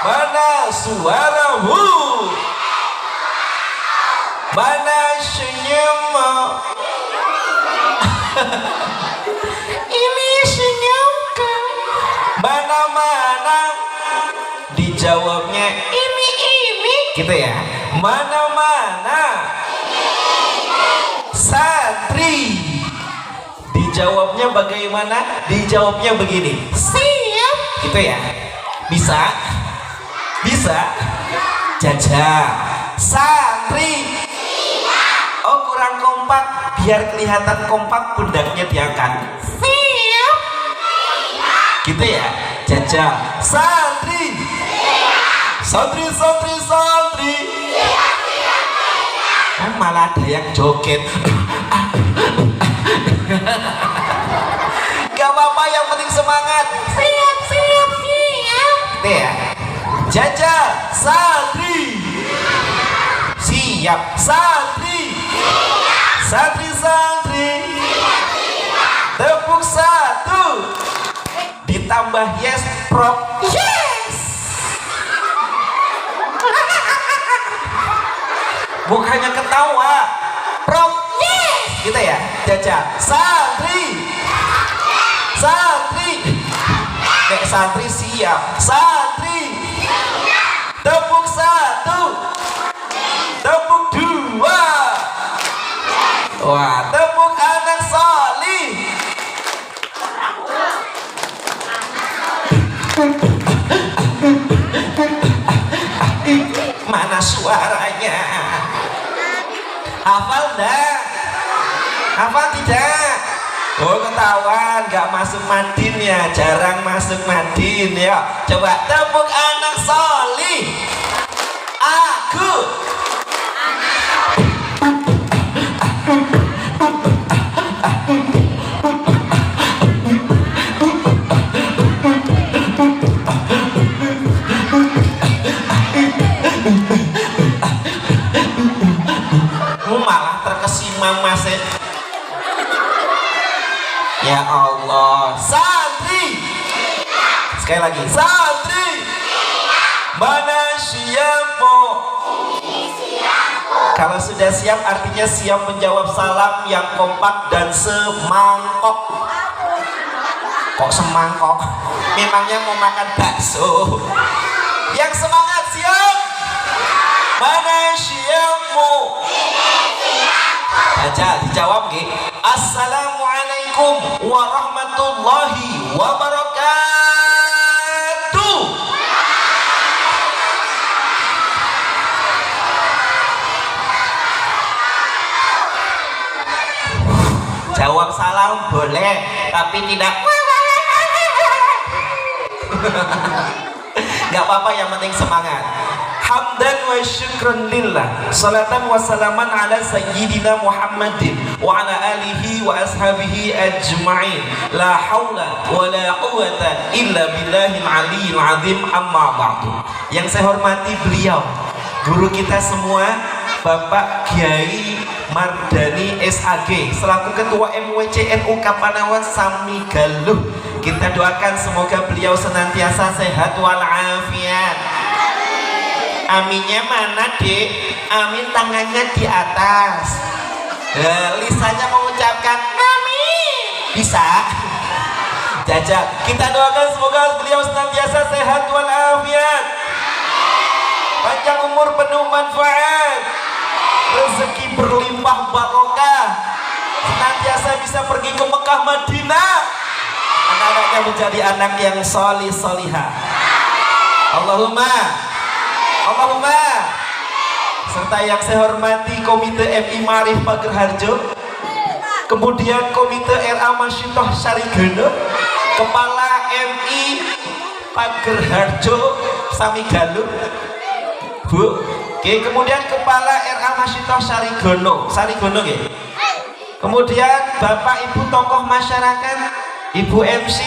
Mana suaramu? Mana senyummu? Ini senyumku. Mana-mana? Dijawabnya ini gitu ya. Mana-mana? Santri. Dijawabnya bagaimana? Dijawabnya begini. Siap. Gitu ya. Bisa? Bisa? Jajah. Santri. Oh, kurang kompak. Biar kelihatan kompak, pundaknya diangkat. Siap. Gitu ya. Jajah. Santri. Santri, santri, santri. Kan malah ada yang joget. Gak apa-apa, yang penting semangat. Siap, siap, siap. Gitu ya. Jajah. Santri. Siap. Santri. Santri, santri. Tepuk satu. Ditambah yes, prop. Yes. Bukannya ketawa, prop. Yes. Gitu ya. Jajah. Santri. Santri. Kayak santri siap. Santri. Tepuk satu. Tepuk dua. Wah, tepuk anak solih. Mana suaranya? Hafal enggak? Hafal tidak? Oh, ketahuan gak masuk Madin ya, jarang masuk Madin ya. Coba tepuk anak solih. Aku malah terkesima mas. Ya Allah. Santri. Sekali lagi. Santri. Mana siapmu? Kalau sudah siap artinya siap menjawab salam yang kompak dan semangkok. Kok semangkok? Memangnya mau makan bakso? Yang semangat siap. Mana siapmu? Baca, dijawab nggih. Assalamualaikum warahmatullahi wabarakatuh. Jawab salam boleh, tapi tidak. Gak apa-apa, yang penting semangat. Hamdan wa syukran lillah, salatan wa salaman ala sayyidina Muhammadin wa ala alihi wa ashabihi ajma'in. La hawla wa la quwata illa billahil aliyyil azim, amma ba'du. Yang saya hormati beliau, guru kita semua, Bapak Kiai Mardani SAG selaku Ketua MWC NU Kapanawan Sami Galuh. Kita doakan semoga beliau senantiasa sehat walafiat. Aminnya mana, Dek? Amin tangannya di atas. Lisanya mengucapkan amin. Bisa? Jajak. Kita doakan semoga beliau senantiasa sehat walafiat. Panjang umur penuh manfaat. Rezeki berlimpah barokah. Senantiasa bisa pergi ke Mekah Madinah. Anak-anaknya menjadi anak yang solih solihah. Allahumma. Serta yang saya hormati Komite MI Marif Pagerharjo, kemudian Komite RA Masyitoh Sarigana, Kepala MI Pagerharjo Sami Galuh, Bu. Oke, kemudian Kepala RA Masyitoh Sarigana, nggih. Kemudian Bapak Ibu tokoh masyarakat, Ibu MC.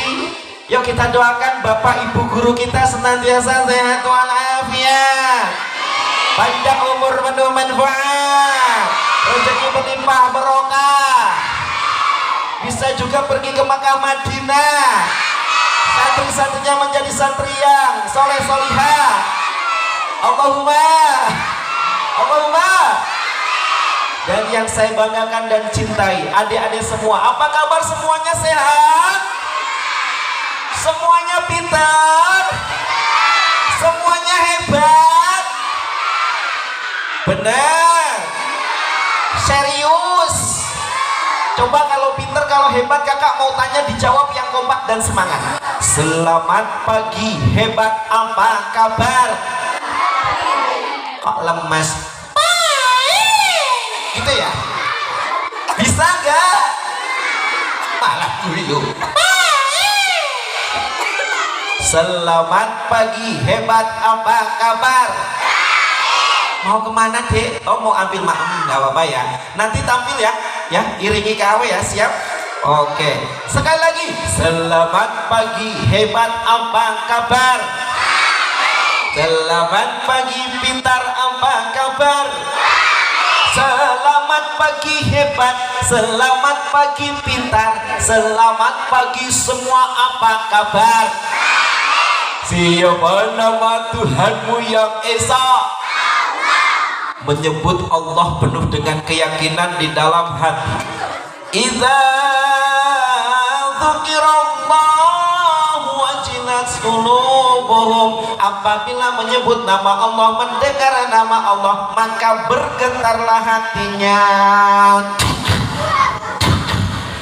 Yuk kita doakan Bapak Ibu guru kita senantiasa sehat walafiat, panjang umur penuh manfaat, rezeki berlimpah barokah, bisa juga pergi ke Makkah Madinah. Santri santrinya menjadi santri yang soleh solihah. Allahumma. Dan yang saya banggakan dan cintai, adik-adik semua, apa kabar semuanya sehat? Semuanya pintar? Semuanya hebat? Benar? Serius? Coba kalau pintar, kalau hebat, kakak mau tanya, dijawab yang kompak dan semangat. Selamat pagi, hebat, apa kabar? Kok lemes? Gitu ya? Bisa gak? Malah guyu. Selamat pagi, hebat, apa kabar? Mau kemana dek? Oh mau ambil maaf, gak apa-apa ya. Nanti tampil ya, iringi KW ya, siap? Oke, sekali lagi. Selamat pagi, hebat, apa kabar? Selamat pagi, pintar, apa kabar? Selamat pagi hebat, selamat pagi pintar, selamat pagi semua, apa kabar? Siapa nama Tuhanmu yang Esa? Menyebut Allah penuh dengan keyakinan di dalam hati. Idza dzukirallahu wajilat qulubuhum. Apabila menyebut nama Allah, mendengar nama Allah, maka bergetarlah hatinya.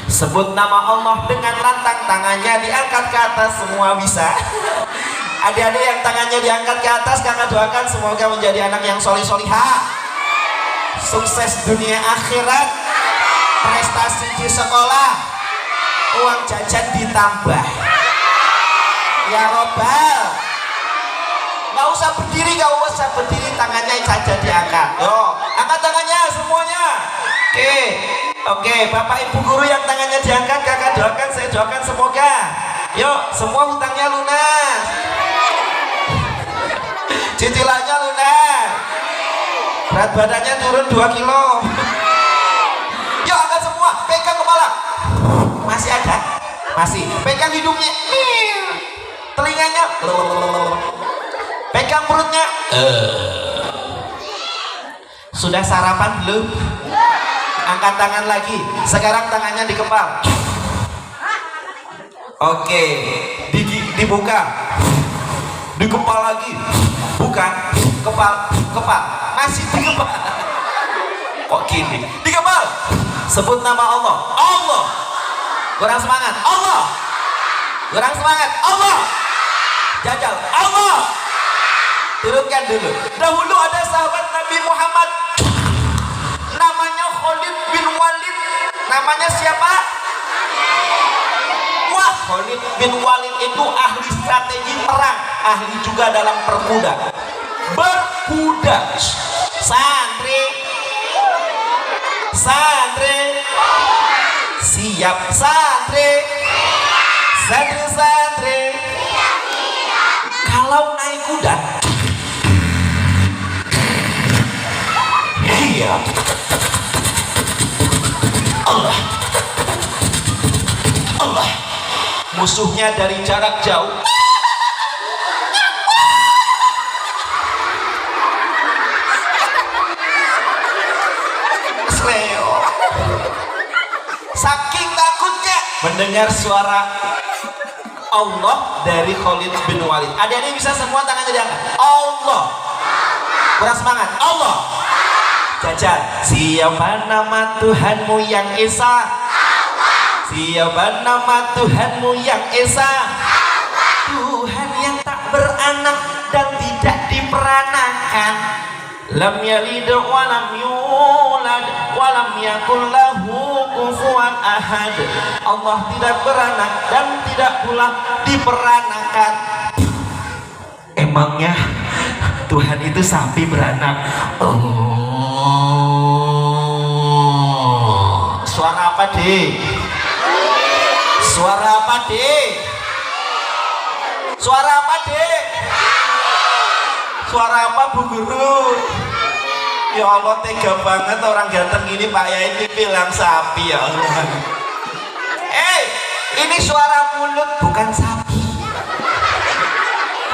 Sebut nama Allah dengan lantang, tangannya diangkat ke atas, semua bisa. Adik-adik yang tangannya diangkat ke atas, kakak doakan semoga menjadi anak yang solih-solihah, sukses dunia akhirat, prestasi di sekolah, uang jajan ditambah. Ya Robbal. Gak usah berdiri, tangannya saja diangkat. Yo, angkat tangannya semuanya. Oke, Bapak Ibu guru yang tangannya diangkat, kakak doakan, saya doakan semoga. Yuk, semua hutangnya lunas, cicilannya lunas, berat badannya turun 2 kilo. Yuk angkat semua, pegang kepala. Masih ada? Masih. Pegang hidungnya, telinganya, pegang perutnya. Sudah sarapan belum? Angkat tangan lagi. Sekarang tangannya di kepala. Oke, dibuka. Di kepala lagi. Bukan, kepala. Masih di kepala. Kok gini? Di kepala. Sebut nama Allah. Allah. Kurang semangat. Allah. Kurang semangat. Allah. Jajal. Allah. Turunkan dulu. Dahulu ada sahabat Nabi Muhammad, namanya Khalid bin Walid. Namanya siapa? Wah, Khalid bin Walid itu ahli strategi perang, ahli juga dalam berkuda. Santri, siap santri. Kalau naik kuda, iya, Allah, musuhnya dari jarak jauh. Saking takutnya mendengar suara Allah dari Khalid bin Walid. Adik-adik bisa semua tangannya diangkat. Allah. Kurang semangat. Allah. Jajal. Siapa nama Tuhanmu yang Esa? Allah. Siapa nama Tuhanmu yang Esa? Allah. Tuhan yang tak beranak dan tidak diperanakan. Lam yalid wa lam yulad wa lam yakul lahu kufuwan ahad. Allah tidak beranak dan tidak pula diperanakan. Emangnya Tuhan itu sapi beranak? Oh. Suara apa, Dek? Suara apa, Dek? Suara apa, Dek? Suara apa, Bu Guru? Ya Allah, tega banget orang ganteng ini Pak Yai bilang sapi, ya Allah. Ini suara mulut bukan sapi.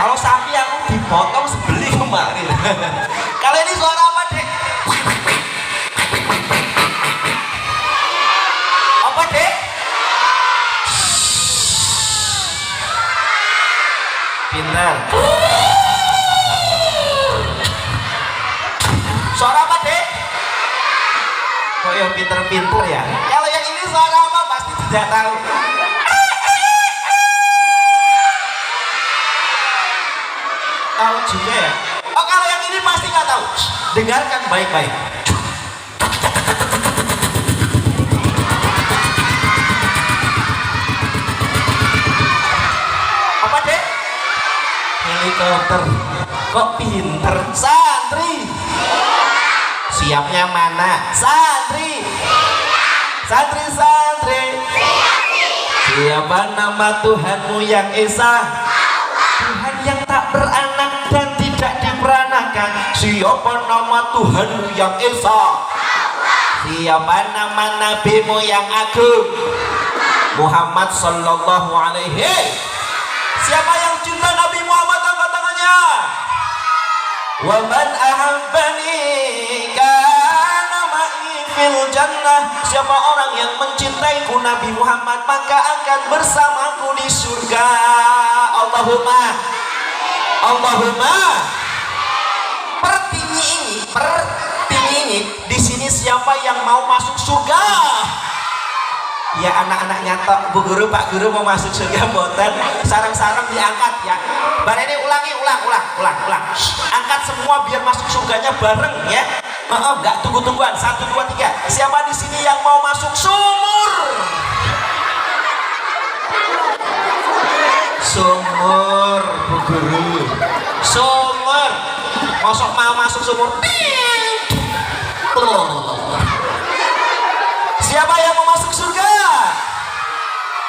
Kalau sapi aku dipotong sebeli kemarin. Kalau ini suara apa dek? Apa dek? Pintar. Suara apa dek? Kok yang pinter-pinter ya? Kalau yang ini suara apa pasti tidak tahu. Tahu juga ya? Oh kalau yang ini pasti nggak tahu. Dengarkan baik-baik. Apa dek? Helikopter. Kok pinter? Santri. Siapnya mana? Santri. Santri. Siapa nama Tuhanmu yang Esa? Tuhan yang tak beranak dan tidak diperanakan. Siapa nama Tuhanmu yang Esa? Siapa nama Nabimu yang agung? Muhammad sallallahu alaihi. Siapa yang cinta Nabi Muhammad, angkat tangannya. Wa man ahabbani kana ma'i fil jannah. Siapa orang yang mencintaiku Nabi Muhammad maka akan bersamaku di surga. Allahumma pertinyi ini di sini siapa yang mau masuk surga? Ya anak-anaknya tok, Bu Guru, Pak Guru mau masuk surga mboten? Sarang-sarang diangkat ya. Bar ini ulang. Angkat semua biar masuk surganya bareng ya. Enggak tunggu-tungguan. 1 2 3. Siapa di sini yang mau masuk sumur? Sumur, Bu Guru. Sumur. Mosok mau masuk sumur? Siapa yang mau masuk surga?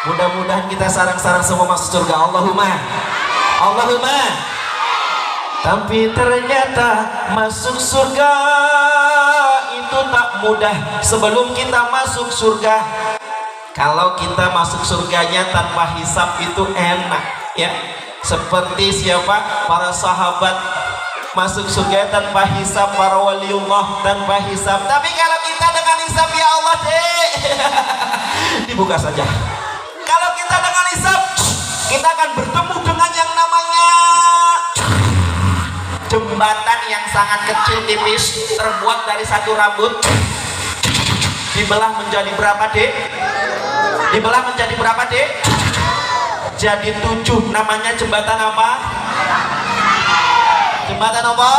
Mudah-mudahan kita sarang-sarang semua masuk surga. Allahumma. Tapi ternyata masuk surga itu tak mudah. Sebelum kita masuk surga, kalau kita masuk surganya tanpa hisab itu enak ya. Seperti siapa? Para sahabat masuk surga tanpa hisab, para waliullah tanpa hisab. Tapi kalau kita dengan hisab, ya Allah deh. Dibuka saja. Kalau kita dengan hisab, kita akan bertemu dengan yang namanya jembatan yang sangat kecil tipis, terbuat dari 1 rambut, dibelah menjadi berapa dek? Jadi 7. Namanya jembatan apa? Jembatan apa?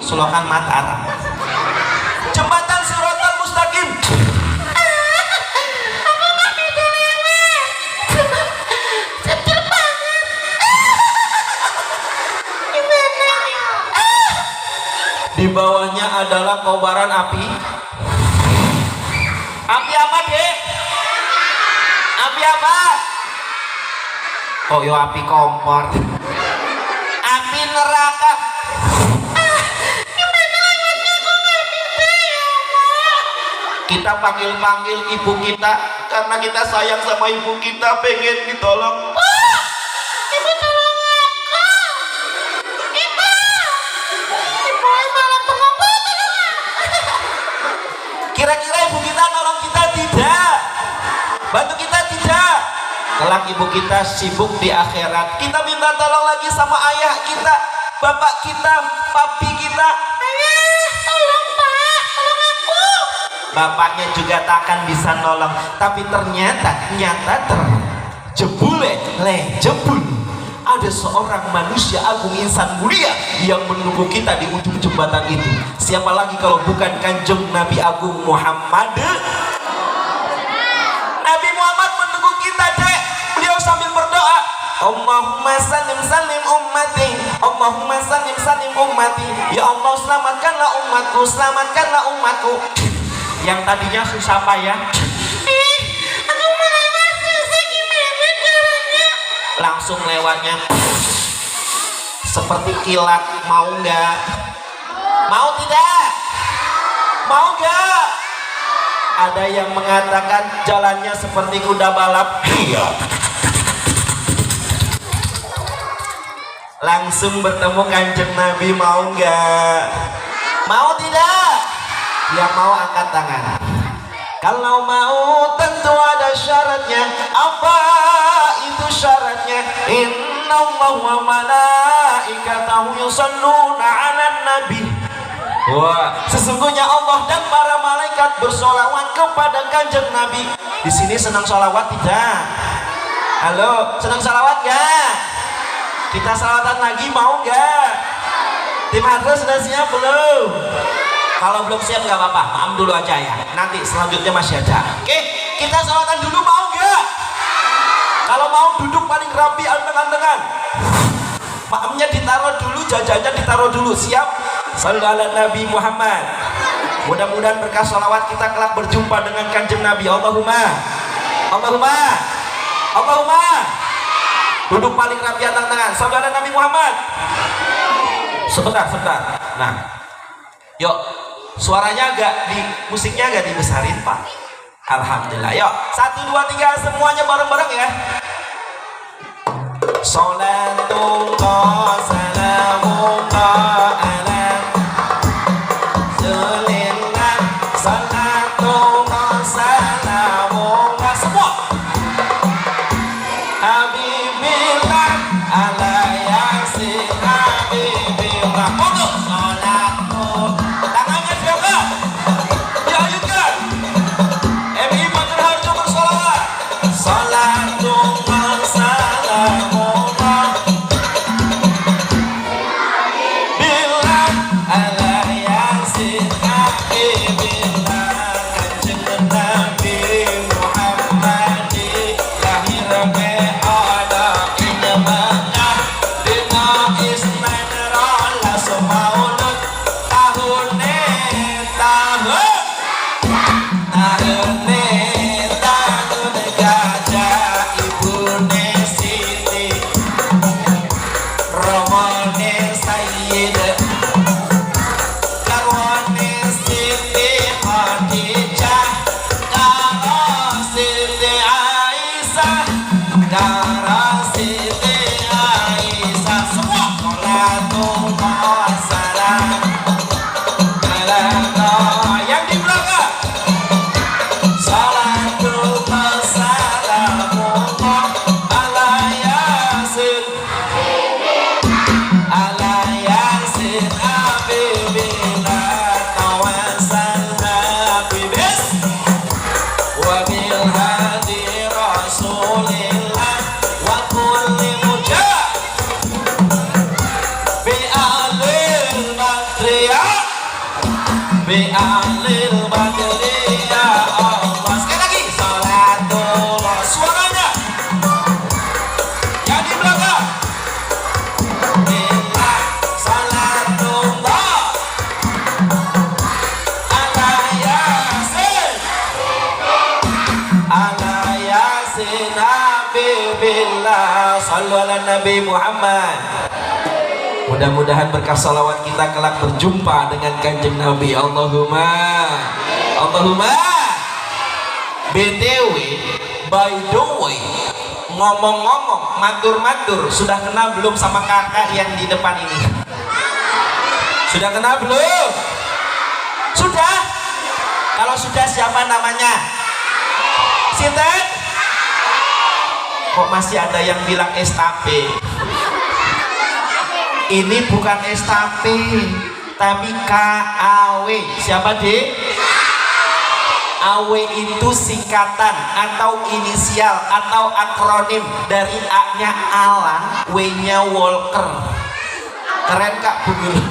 Sulokan Mataram. Jembatan Siratal Mustaqim. Di bawahnya adalah kobaran api. Api apa dek? Api apa? Oh yo api kompor. Api neraka. Kita panggil ibu kita karena kita sayang sama ibu kita, pengen ditolong. Ibu tolong aku. Ibu malah pengobatan. Kira-kira ibu kita nolong kita tidak? Bantu kita tidak? Kelak ibu kita sibuk di akhirat. Kita minta tolong lagi sama ayah kita, bapak kita, papi kita. Ayah, tolong pak, tolong aku. Bapaknya juga tak akan bisa nolong. Tapi ternyata terjebule, jebul. Ada seorang manusia agung, insan mulia yang menunggu kita di ujung jembatan itu. Siapa lagi kalau bukan Kanjeng Nabi Agung Muhammad. Nabi Muhammad menunggu kita dek. Beliau sambil berdoa, Allahumma salim ummati, Allahumma salim ummati. Ya Allah, selamatkanlah umatku. Yang tadinya susah payah, aku melewat susah, gimana caranya? Langsung lewatnya seperti kilat. Mau nggak? Mau tidak? Mau nggak? Ada yang mengatakan jalannya seperti kuda balap. Iya. langsung bertemu kanjeng Nabi, mau nggak? Mau tidak? Yang mau angkat tangan. Kalau mau tentu ada syaratnya. Apa itu syaratnya? Innallaha wa malaikatahu yusholluna 'alan nabi. Wah, sesungguhnya Allah dan para malaikat bersolawat kepada kanjeng Nabi. Di sini senang solawat tidak? Halo, senang solawat gak? Kita salawatan lagi, mau gak? Tim Hadras sudah siap belum? Kalau belum siap nggak apa-apa, maaf dulu aja ya. Nanti selanjutnya masih ada. Oke, kita salawatan dulu, mau nggak? Kalau mau duduk paling rapi, anteng-antengan. Maamnya ditaruh dulu, jajannya ditaruh dulu. Siap? Sallallahu alaihi Nabi Muhammad. Mudah-mudahan berkah salawat kita kelak berjumpa dengan kanjeng Nabi. Allahumma, Allahumma, Allahumma. Duduk paling rapi, anteng-antengan. Sallallahu alaihi Nabi Muhammad. Sebentar. Nah, yuk. Suaranya musiknya agak dibesarin Pak. Alhamdulillah. Yuk, 1, 2, 3 semuanya bareng-bareng ya. Salatullah salamullah ala Rasulillah. Salatullah salamullah semua. Habibillah ala yasin habibillah. Monggo salatullah. Tangannya siapa? Diayunkan. MI Matur Harjo bersolawat. Salatullah salamullah billah ala yasin habibillah. Kanjeng Nabi Muhammad lahir be'ala inamah dina isnan rola semaulud tahune tahun gajah ibune Siti Romane Sayyid karwane Siti Khadijah karo Siti Aisyah semua. Salatullah salam ala yang di belakang. Salatullah salamullah ala yasin habibillah. Tawassalna bibis wa bil hadi rasulillah wa kulli mujah bi alil badriyah bi alil badriyah. Allah sekali lagi. Salatullah suaranya yang di belakang. Billah salatullah ala yasin habibillah. Sallu ala Nabi Muhammad. Mudah-mudahan berkah salawat kita kelak berjumpa dengan kanjeng Nabi. Allahumma, Allahumma. BTW, by the way, ngomong-ngomong, matur-matur, sudah kenal belum sama kakak yang di depan ini? Sudah kenal belum? Sudah? Kalau sudah, siapa namanya? Sinten? Kok masih ada yang bilang estape? Ini bukan estape, tapi KAW. Siapa deh? AW itu singkatan atau inisial atau akronim dari A-nya Alan, W-nya Walker. Keren Kak Bu Guru.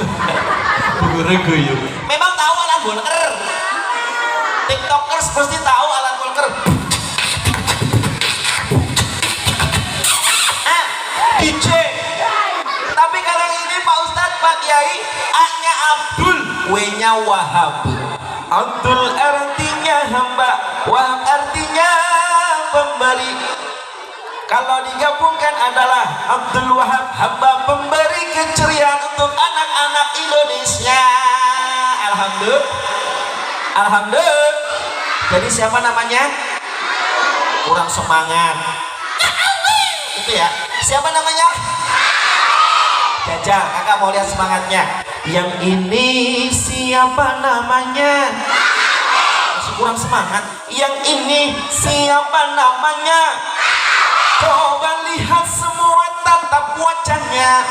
Bu Guru guyu. Memang tahu Alan Walker. TikTokers pasti tahu Alan Walker. DJ. Tapi kalau ini Pak Ustadz, Pak Kiai, A-nya Abdul, W-nya Wahab. Abdul artinya hamba, Wahab artinya pemberi. Kalau digabungkan adalah Abdul Wahab, hamba pemberi keceriaan untuk anak-anak Indonesia. Alhamdulillah. Alhamdulillah. Jadi siapa namanya? Kurang semangat. Itu ya. Siapa namanya? Jajal, kakak mau lihat semangatnya. Yang ini siapa namanya? Masih kurang semangat. Yang ini siapa namanya? Coba lihat semua tatap wajahnya.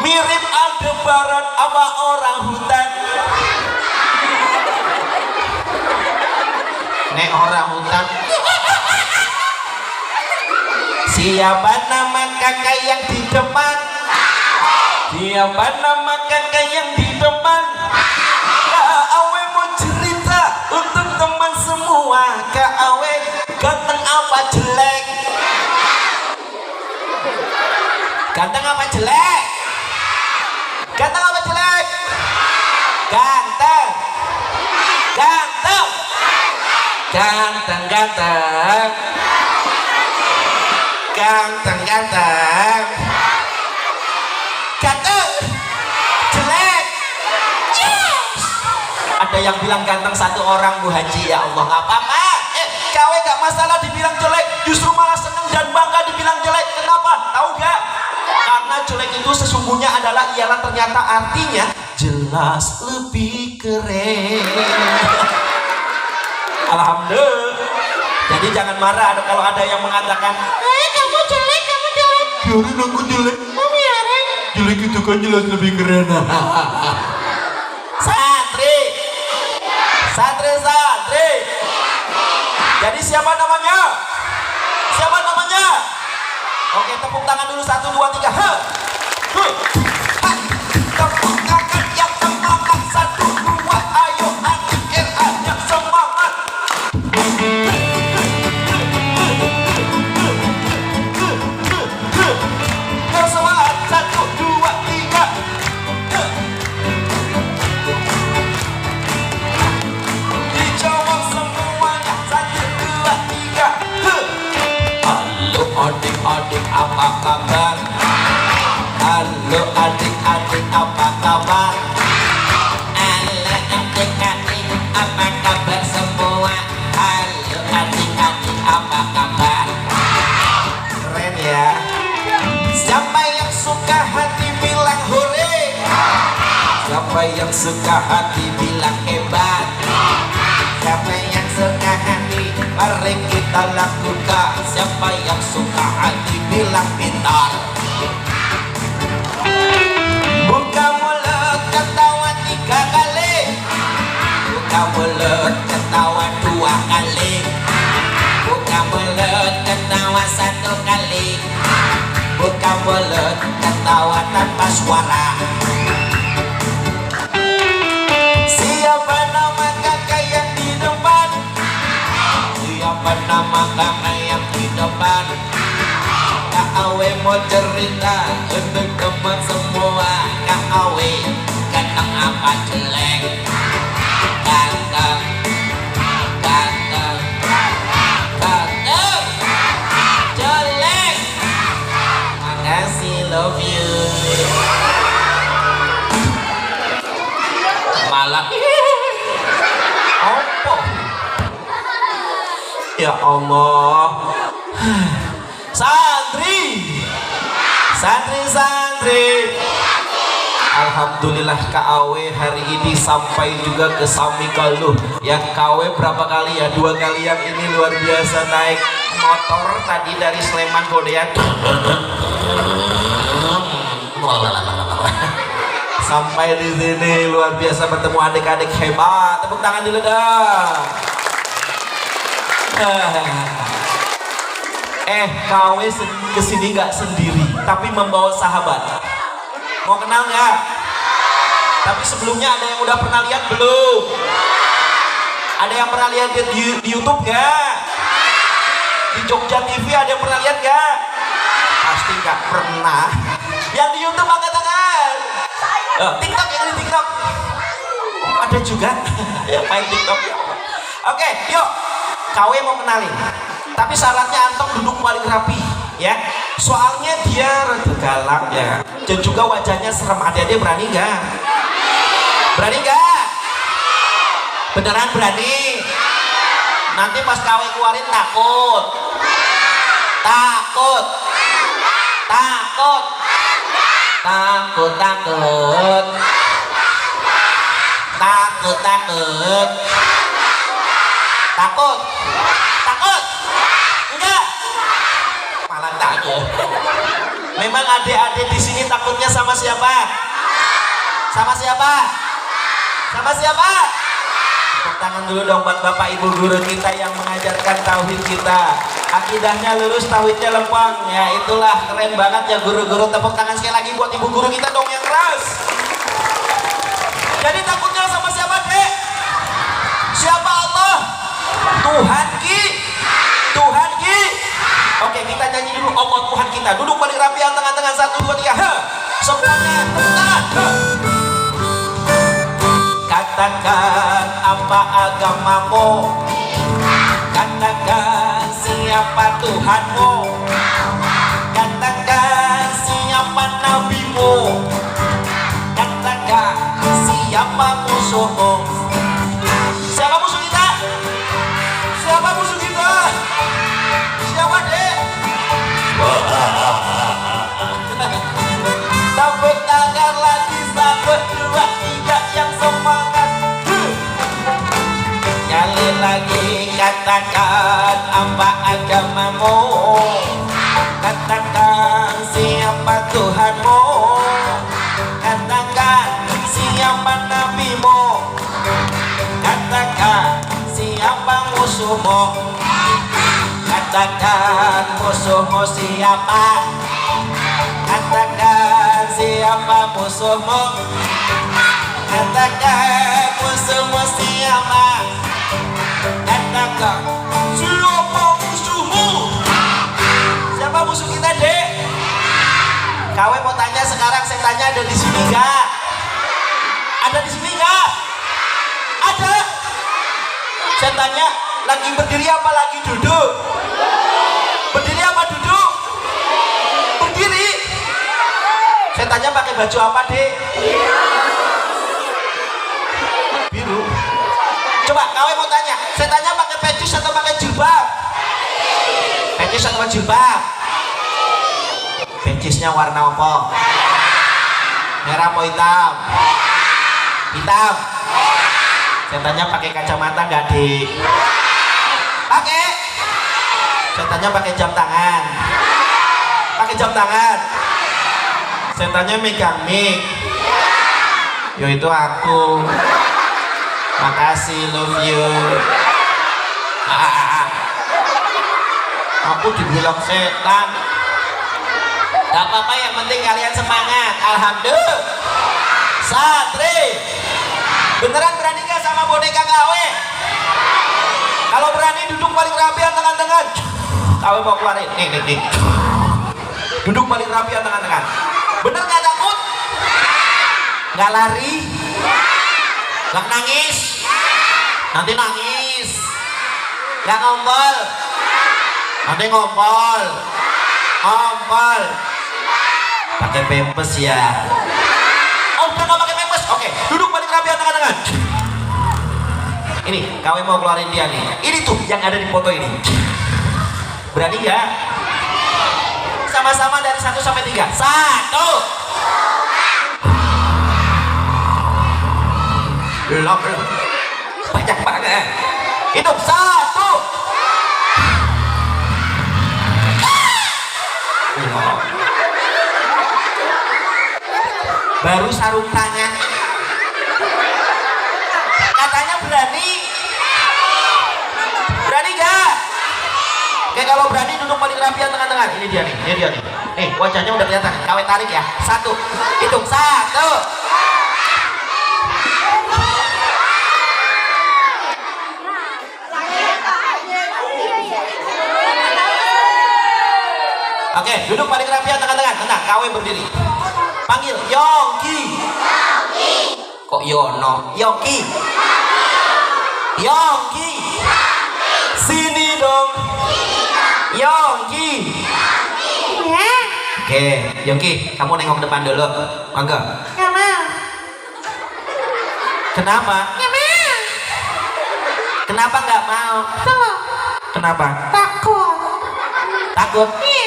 Mirip Aldebaran apa orang hutan? Nek orang hutan. Siapa nama kakak yang di depan? Siapa nama kakak yang di depan? Kak Awe mau cerita untuk teman semua. Kak Awe ganteng apa jelek? Ganteng apa jelek? Ganteng apa jelek? Ganteng. Ganteng. Ganteng, ganteng. Ganteng, ganteng. Ganteng. Jelek. Yes. Ada yang bilang ganteng satu orang, Bu Haji. Ya Allah, nggak apa-apa. Kawe gak masalah dibilang jelek, justru malah seneng dan bangga dibilang jelek. Kenapa? Tahu gak? Karena jelek itu sesungguhnya ialah ternyata artinya jelas lebih keren. Alhamdulillah. Jadi jangan marah kalau ada yang mengatakan kamu jelek, kamu jelek. Biarin aku jelek. Biarin. Jelek itu kan jelas lebih keren. Santri. Santri, santri. Jadi siapa namanya? Siapa namanya? Oke, tepuk tangan dulu 1, 2, 3. Tepuk tangan yang semangat. 1, 2, ayo adik yang semangat. Yang semangat. 1, 2, 3. Dijawab semuanya. 1, 2, 3. Halo adik-adik apa kabar? Halo adik-adik apa kabar? Halo adik-adik apa kabar semua? Halo adik-adik apa kabar? Keren ya. Siapa yang suka hati bilang hore. Siapa yang suka hati bilang hebat. Siapa yang suka hati mari kita lakukan. Siapa yang suka hati bilang pintar. Buka mulut ketawa 3 kali. Buka mulut ketawa 2 kali. Buka mulut ketawa 1 kali. Buka mulut ketawa tanpa suara. Siapa nama kakak yang di depan? Siapa nama kakak yang di depan? Kak Awe mau cerita untuk teman semua. Kak Awe ganteng apa jelek? Ganteng. Ganteng. Ganteng. Jelek. Makasih, love you. Malah apa? Ya Allah. Santri. Santri, santri. Alhamdulillah Kak Awe hari ini sampai juga ke Samikaluh. Yang KW berapa kali ya? 2 kali yang ini luar biasa naik motor tadi dari Sleman Kodean. Sampai di sini luar biasa bertemu adik-adik hebat. Tepuk tangan dulu dah. KW kesini nggak sendiri, tapi membawa sahabat. Mau kenal nggak? Tapi sebelumnya ada yang udah pernah lihat belum? Ada yang pernah lihat di YouTube nggak? Di Jogja TV ada yang pernah lihat nggak? Pasti nggak pernah. Yang di YouTube angkat tangan. TikTok, yang di TikTok ada juga yang main TikTok. Oke, yuk KW mau kenalin. Tapi syaratnya antum duduk paling rapi ya. Soalnya dia rada galak ya. Dan juga wajahnya serem. Adik-adik berani nggak? Berani nggak? Beneran berani? Nanti pas KW keluarin takut. Takut. Takut. Takut, takut. Takut, takut. Takut. Takut. Enggak. Malah takut. Memang adik-adik di sini takutnya sama siapa? Sama siapa? Sama siapa? Tepuk tangan dulu dong buat bapak ibu guru kita yang mengajarkan tauhid kita. Akidahnya lurus, tauhidnya lempang. Ya itulah keren banget ya guru-guru. Tepuk tangan sekali lagi buat ibu guru kita dong yang keras. Jadi takutnya sama siapa, Dek? Siapa Allah? Tuhan Ki. Tuhan Ki. Oke, kita nyanyi dulu Allah Tuhan kita. Duduk balik rapi tangan-tangan 1 2 3. Semuanya tepuk tangan. Katakan apa agamamu, katakan siapa Tuhanmu, katakan siapa nabimu, katakan siapa musuhmu. Siapa musuh kita? Siapa musuh kita? Siapa, Dek? Tepuk tangan lagi 1 2 3 yang semangat. Sekali lagi katakan apa agamamu, katakan siapa Tuhanmu, katakan siapa nabimu, katakan siapa musuhmu, katakan musuhmu siapa, katakan siapa musuhmu, katakan musuhmu siapa, katakan siapa musuhmu. Siapa musuh kita, Dek? Kawe mau tanya sekarang, saya tanya ada di sini enggak? Ada di sini enggak? Ada. Saya tanya lagi berdiri apa lagi duduk? Berdiri apa duduk? Berdiri. Saya tanya pakai baju apa, Dek? Biru. Coba kawe mau tanya, saya tanya pakai peci atau pakai jilbab? Peci atau jilbab? Pecisnya warna apa? Merah atau hitam? Hitam. Saya tanya pakai kacamata nggak, Dik? Pakai. Saya tanya pakai jam tangan. Pakai jam tangan. Saya tanya megang mic. Yo itu aku. Makasih, love you. Aku dibilang setan. Gak apa-apa, yang penting kalian semangat. Alhamdulillah. Satri. Beneran berani gak sama boneka KW? Kalau berani duduk paling rapian tangan-tangan. KW mau keluarin. Nih. Duduk paling rapian tangan-tangan. Bener gak takut? Gak lari? Gak nangis? Nanti nangis. Gak ngompol? Nanti ngompol. Ngompol. Pakai pempes ya. Oh, udah gak pakai pempes. Oke, duduk balik rapi tangan-tangan. Ini, kawe mau keluarin dia nih. Ini tuh yang ada di foto ini. Berani gak? Sama-sama dari 1 sampai 3. 1. Belum. Banyak banget. Hidup 1. Baru sarung tangan. Katanya berani. Berani gak? Oke, kalau berani duduk paling rapian tangan-tangan. Ini dia nih. Nih, wajahnya udah kelihatan. Kawe tarik ya. 1. Hitung 1. Oke, duduk paling rapian tangan-tangan. Tenang, kawe berdiri. Panggil Yongki. Kok Yono? Yongki. Yongki. Sini dong. Yongki. Oke, Yongki, kamu nengok depan dulu. Mangga. Nggak mau. Kenapa? Nggak mau. Kenapa nggak mau? Tuh, Kenapa? takut. Takut? Iya.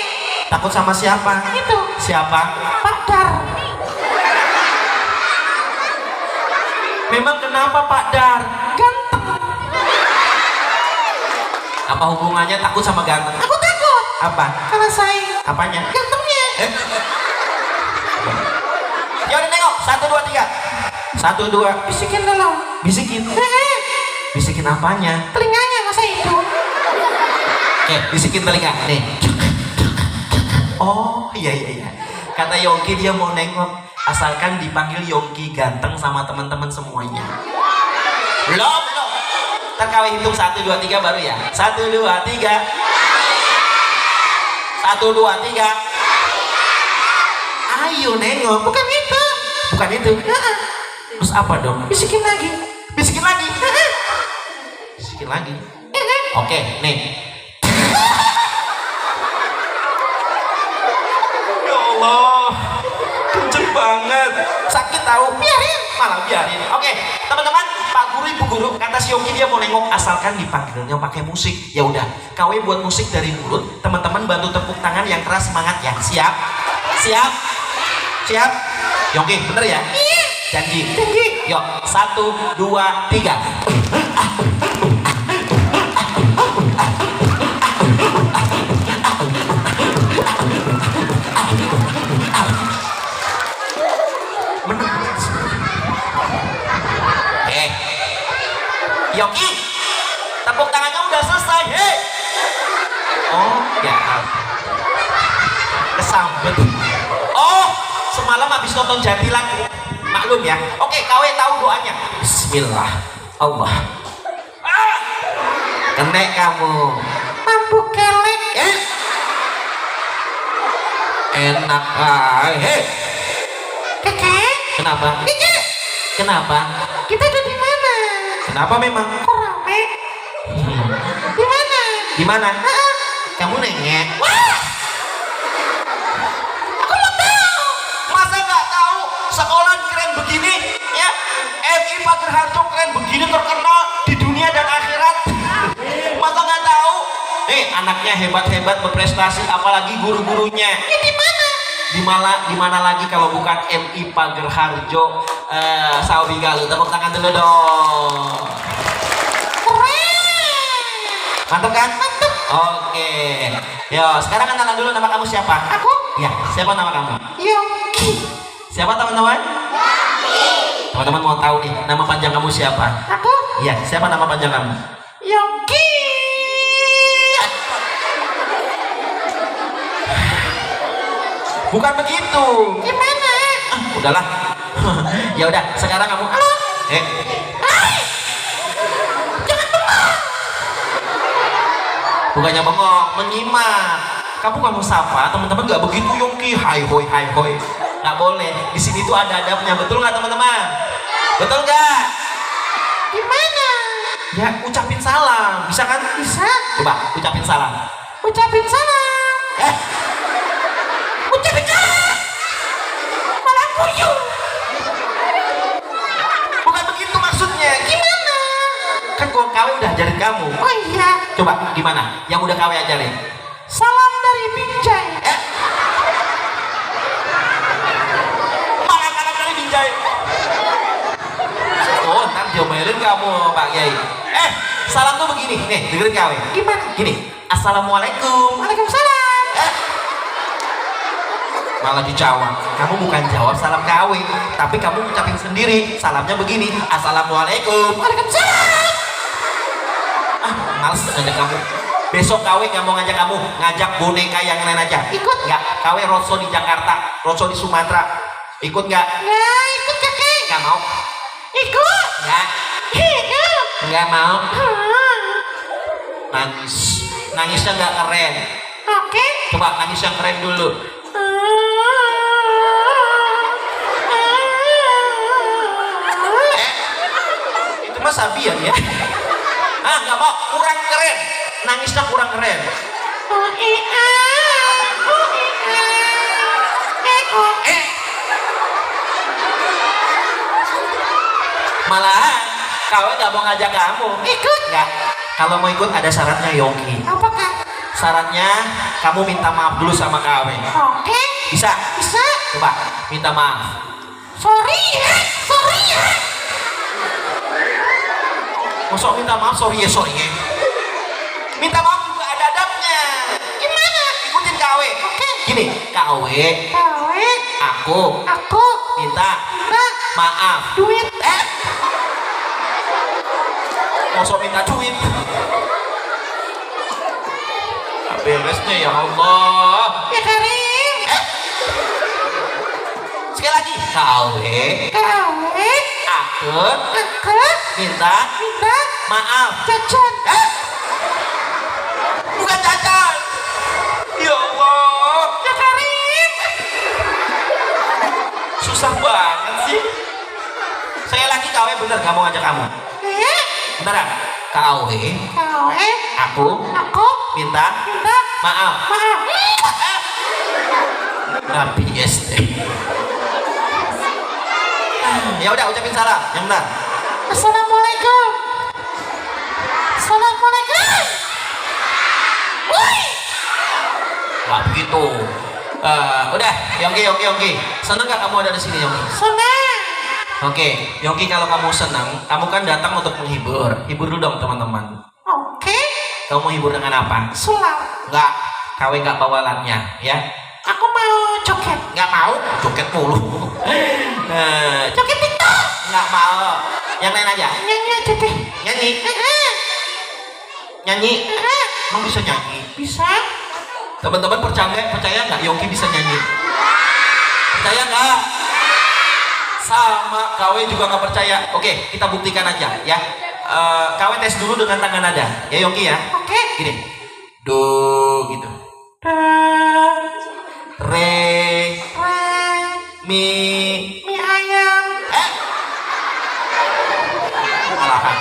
Takut sama siapa? Itu. Siapa? Pak Dar. Memang kenapa Pak Dar? Ganteng. Apa hubungannya takut sama ganteng? Aku takut. Apa? Karena saya Apanya? gantengnya. Ya udah nengok, 1, 2, 3. 1, 2. Bisikin dulu. Bisikin. Bisikin apanya? Telinganya masa itu. Oke, bisikin telinga. Nih. Oh, iya. Kata Yongki dia mau nengok. Asalkan dipanggil Yongki ganteng sama teman-teman semuanya. Belum. Ntar kau hitung 1, 2, 3 baru ya. 1, 2, 3. 1, 2, 3. Ayo nengok. Bukan itu. Bukan itu. Terus apa dong? Bisikin lagi. Bisikin lagi. Bisikin lagi. Oke, nih. Ya Allah, kenceng banget. Sakit tahu. Biarin. Malah biarin. Oke, teman-teman, Pak Guru, Ibu Guru, kata si Yogi dia mau nengok asalkan dipanggilnya pakai musik. Ya udah, KW buat musik dari mulut. Teman-teman bantu tepuk tangan yang keras, semangat ya. Siap? Siap? Yogi, bener ya? Iya. Janji. Janji. Yuk, 1, 2, 3. Yogi, tepuk tangannya udah selesai. Hei. Oh, ya. Kesambet. Oh, semalam habis nonton Jadilan. Maklum ya. Oke, KW tahu doanya. Bismillah. Allah. Kenek kamu. Mabuk kelek. Enak. Hei. Kakek. Kenapa? Kakek. Kenapa? Kita ada di mana? Kenapa memang? Kok rame? Di mana? Di mana? Kamu nengek. Wah. Aku mau tahu. Masa nggak tahu sekolah keren begini ya? FI Pager Harjo keren begini, terkenal di dunia dan akhirat. Masa nggak tahu? Anaknya hebat-hebat berprestasi, apalagi guru-gurunya. Ya di mana? Di mana lagi kalau bukan MI Pager Harjo. Sawi Galuh, tepuk tangan dulu dong. Keren. Mantap kan? Mantap. Oke. Yo, sekarang kenalan dulu, nama kamu siapa? Aku. Ya, siapa nama kamu? Yongki. Siapa teman-teman? Teman-teman mau tahu nih, nama panjang kamu siapa? Aku. Ya, siapa nama panjang kamu? Yongki. Bukan begitu. Gimana? Udahlah. Ya udah, sekarang kamu. Bukannya bengong, menyimak. Kamu sapa, teman-teman nggak begitu Yongki. Hai hoi. Nggak boleh. Di sini tuh ada adabnya, betul nggak teman-teman? Betul nggak? Gimana? Ya, ucapin salam, bisa kan? Bisa. Coba ucapin salam. Ucapin salam. Ucapin salam. Malah kuyuh. Bukan begitu maksudnya. Gimana? Kan KW udah ajarin kamu. Oh iya. Coba gimana? Yang udah KW ajarin. Salam dari Binjai. Malah kanan dari Binjai. Oh, ntar diomelin kamu Pak Kiai. Salam tuh begini. Nih, dengerin KW. Gimana? Gini. Assalamualaikum. Waalaikumsalam. Malah dijawab. Kamu bukan jawab salam KW, tapi kamu ucapin sendiri. Salamnya begini. Assalamualaikum. Waalaikumsalam. Males ngajak kamu. Besok KW nggak mau ngajak kamu, ngajak boneka yang lain aja. Ikut nggak? KW Rosso di Jakarta, Rosso di Sumatera. Ikut nggak? Nggak ikut kakek. Nggak mau. Ikut. Nggak. Ikut. Nggak mau. Nangis. Nangisnya nggak keren. Oke. Coba nangis yang keren dulu. Itu mah Sabian ya. Nggak mau, kurang keren. Nangisnya kurang keren. Malahan kau nggak mau ngajak kamu. Ikut. Nggak. Kalau mau ikut ada syaratnya Yongki. Apakah? Syaratnya kamu minta maaf dulu sama KW. Oke. Bisa? Bisa. Coba minta maaf. Sorry ya. Sorry ya. Masuk minta maaf, sorry ya. Minta maaf juga ada adabnya. Gimana? Ikutin KW. Oke. Gini, KW, Kawe. aku Aku. minta maaf. Duit. Masuk minta duit. Beresnya ya Allah. Ya Karim. Sekali lagi, KW, Kawe. aku Aku. minta Minta. maaf. Jajan. Bukan cacat. Ya Allah, Ya Karim. susah banget sih. Saya lagi KW bener gak mau ngajak kamu. Ya. Beneran? KW, Kawe. aku Aku. minta Minta. maaf. Maaf. Nabi SD. Ya udah ucapin salam yang benar. Assalamualaikum. Assalamualaikum. Woi. Wah begitu. Udah, Yongki. Seneng gak kamu ada di sini, Yongki? Senang. Oke, Yongki, kalau kamu senang, kamu kan datang untuk menghibur. Hibur dulu dong teman-teman. Oke. Kamu mau hibur dengan apa? Sulap. Enggak, KW nggak bawa alatnya, ya? Aku mau joget. Nggak mau? Joget mulu. Joget TikTok. Nggak mau. Yang lain aja. Nyanyi aja deh. Nyanyi. Nyanyi. Emang bisa nyanyi? Bisa. Teman-teman percaya nggak Yongki bisa nyanyi? Percaya nggak? Sama KW juga nggak percaya. Oke, kita buktikan aja ya. KW tes dulu dengan tangan nada. Ya Yongki ya. Oke. Gini. Do gitu. Re. Mi. Mie ayam. Malahan.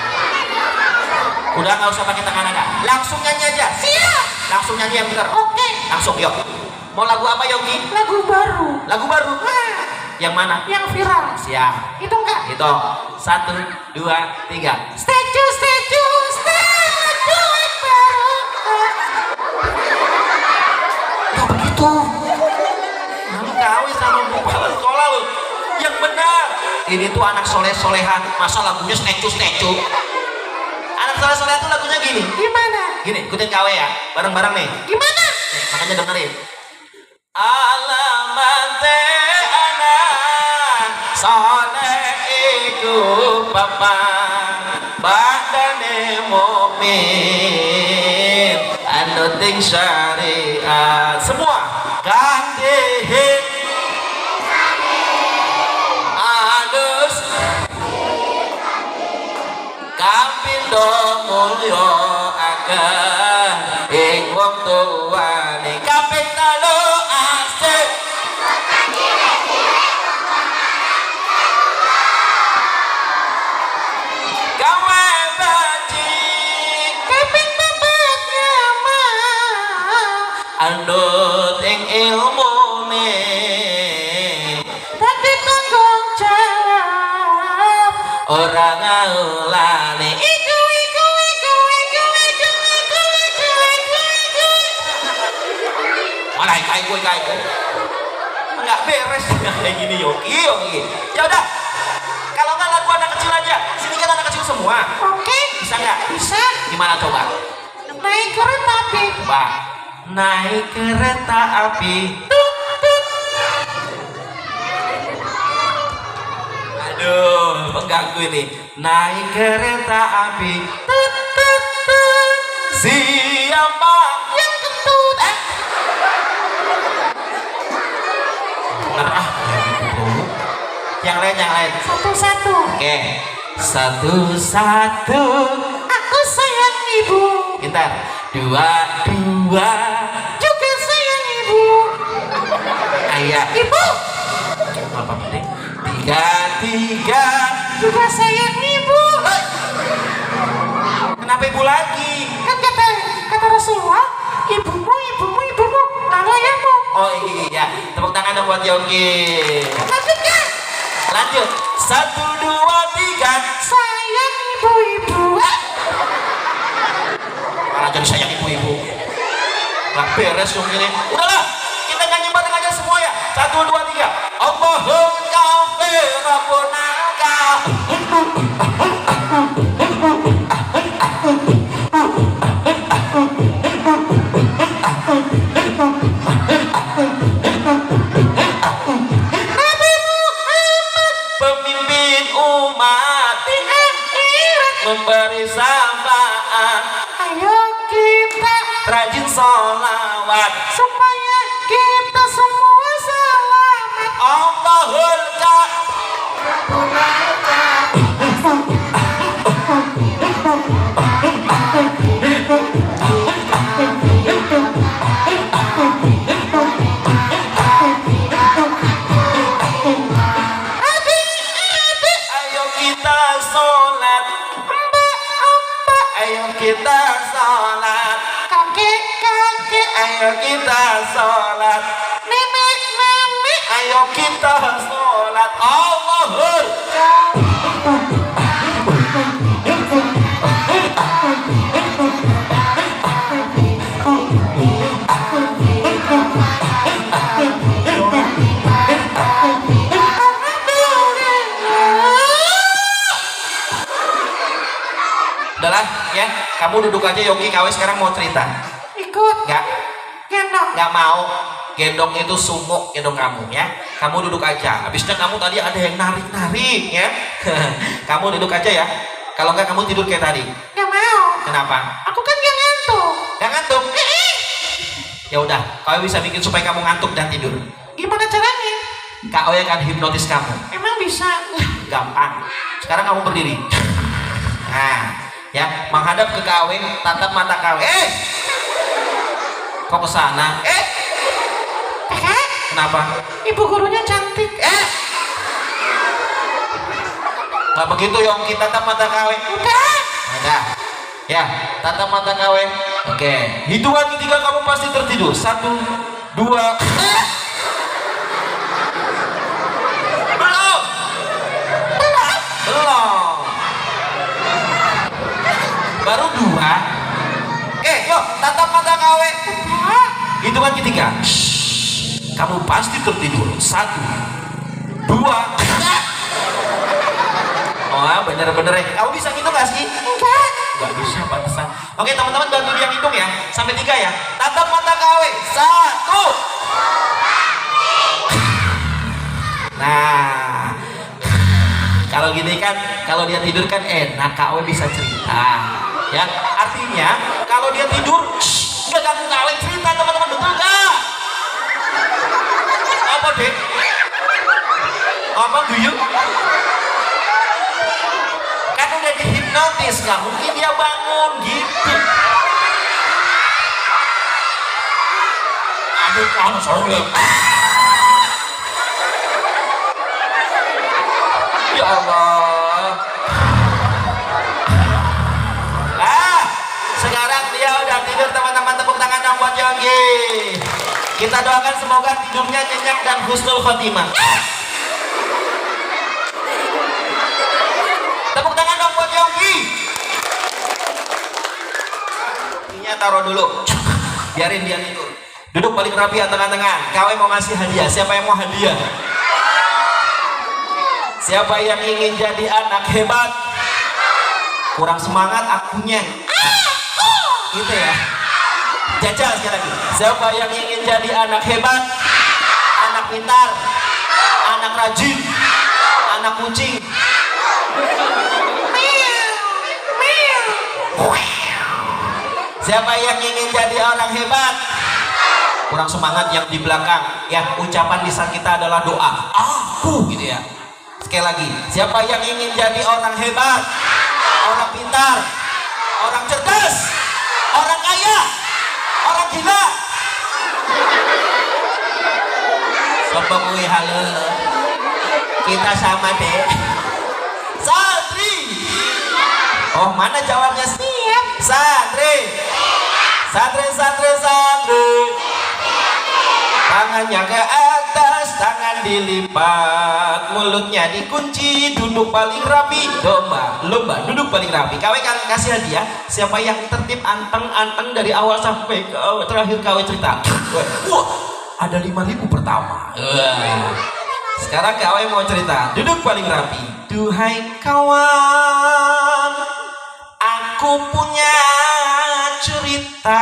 Udah nggak usah pakai tangan nada. Langsung nyanyi aja. Siap. Langsung nyanyi yang bener. Oke. Langsung yuk. Mau lagu apa Yongki? Lagu baru. Lagu baru. Yang mana? Yang viral. Siap. Itu enggak? Itu 1, 2, 3. Statue baru. Gak begitu. Kamu kawin sama kepala sekolah lu. Yang benar. Ini tuh anak soleh-solehan. Masa lagunya statue. Anak soleh-solehan tuh lagunya gini. Gimana? Gini, ikutin KW ya. Bareng-bareng nih. Gimana? Nih, makanya dengerin. Alamate anak soleh iku papa badane mukmin anuting syariat semua kandehe adus kapindo mulya akeh ing wong tuwane kaping 3 asik gawe baji Kaping bapaknya andut ing ilmune tapi tanggung jawab. ora ngaulane Iku. malah kai nggak beres kayak gini Yogi. Ya udah, kalau nggak lagu anak kecil aja, sini kan anak kecil semua. Oke. Bisa nggak? Bisa. Gimana coba? Naik kereta api. Coba naik kereta api. Aduh, pengganggu ini. Naik kereta api. Siapa Yang kentut. yang lain? Satu-satu. Oke, satu. Aku sayang ibu. Bentar. 2. Juga sayang ibu. Ayah. Ibu. Apa penting? 3. Juga sayang ibu. Kenapa ibu lagi? Kan kata Rasulullah, ibumu. Lalu ayahmu. Oh iya, tepuk tangan dong buat Yongki. Lanjutkan. Lanjut. 1, 2, 3. Sayang ibu-ibu. Malah jadi sayang ibu-ibu. Gak beres dong ini. Udahlah, kita nyanyi bareng aja semua ya. 1, 2, 3. Allahul kafir Rabbuna Nabi Muhammad pemimpin umat di akhirat. memberi syafaat Ayo kita rajin sholawat supaya kita semua selamat. Allahul kafir Adik-adik, ayo kita sholat mbak-mbak, ayo kita sholat kakek-kakek, ayo kita sholat nenek-nenek. ayo kita sholat Allahul udahlah ya, kamu duduk aja. Yogi KW sekarang mau cerita. Ikut Nggak, gendong. nggak mau. Gendong itu sumuk gendong kamu ya. Kamu duduk aja. Habisnya kamu tadi ada yang narik-narik ya. Kamu duduk aja ya. Kalau nggak kamu tidur kayak tadi. Gak mau. Kenapa? Aku kan gak ngantuk. Nggak ngantuk? Ya udah, KW bisa bikin supaya kamu ngantuk dan tidur. Gimana caranya? KW akan hipnotis kamu. Emang bisa? Gampang. Sekarang kamu berdiri. Nah, ya, menghadap ke KW, tatap mata KW. Kok ke sana? Kakak, Kenapa? ibu gurunya cantik. Nggak begitu Yongki, tatap mata KW. Udah. Ada. Ya, tatap mata KW. Oke. Hitungan ketiga kamu pasti tertidur. 1, 2. Belum. Belum. Baru 2. Oke, yuk tatap mata KW. Udah. Hitungan ketiga. Shh. Kamu pasti tertidur. 1, 2. Oh, bener-bener ya. Kamu bisa gitu gak sih? Enggak. Gak bisa, pantesan. Oke, teman-teman bantu dia hitung ya. Sampai 3 ya. Tatap mata KW. 1. Nah, kalau gini kan, kalau dia tidur kan enak, KW bisa cerita. Ya, artinya kalau dia tidur, nggak ganggu KW cerita, teman-teman, betul nggak? Apa deh? Apa duyung? Kan udah dihipnotis, nggak mungkin dia bangun gitu. Aduh, kamu sorry. Ya Allah. Sekarang dia udah tidur, teman-teman. Tepuk tangan dong buat Yongki. Kita doakan semoga tidurnya nyenyak dan husnul khotimah. Tepuk tangan dong buat Yongki. Ini taruh dulu. Biarin dia tidur. Duduk balik rapi tengah-tengah. KW mau ngasih hadiah. Siapa yang mau hadiah? Siapa yang ingin jadi anak hebat? Kurang semangat akunya. Gitu ya. Jajal sekali lagi. Siapa yang ingin jadi anak hebat? Anak pintar, anak rajin, anak kucing. Siapa yang ingin jadi orang hebat? Kurang semangat yang di belakang. Ya, ucapan lisan kita adalah doa. Aku gitu ya. Sekali lagi, siapa yang ingin jadi orang hebat? Orang pintar, orang cerdas, orang kaya, orang gila. Sepengui halo. Kita sama deh. Santri. Oh, mana jawabnya? Siap. Santri. Santri, santri, santri. Tangannya ke atas. tangan dilipat, mulutnya dikunci, duduk paling rapi. Lomba duduk paling rapi. Kawe kasih hadiah siapa yang tertib anteng dari awal sampai ke terakhir. Kawe cerita. Wah, ada 5.000 pertama. Sekarang kawe mau cerita, duduk paling rapi. Duhai kawan, aku punya cerita,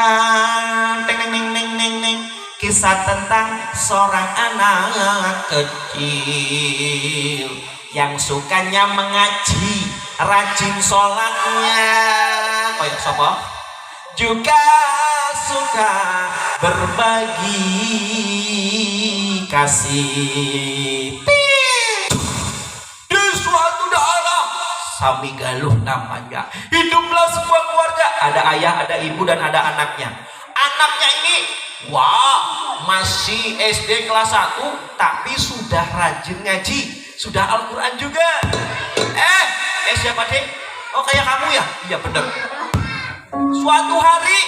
kisah tentang seorang anak kecil yang sukanya mengaji, rajin sholatnya, sopo juga suka berbagi kasih. Di suatu daerah Sami Galuh namanya, hiduplah sebuah keluarga, ada ayah, ada ibu, dan ada anaknya. Anaknya ini masih SD kelas 1 tapi sudah rajin ngaji, sudah Al-Quran juga. Siapa deh? Oh, kayak kamu ya? Iya bener. Suatu hari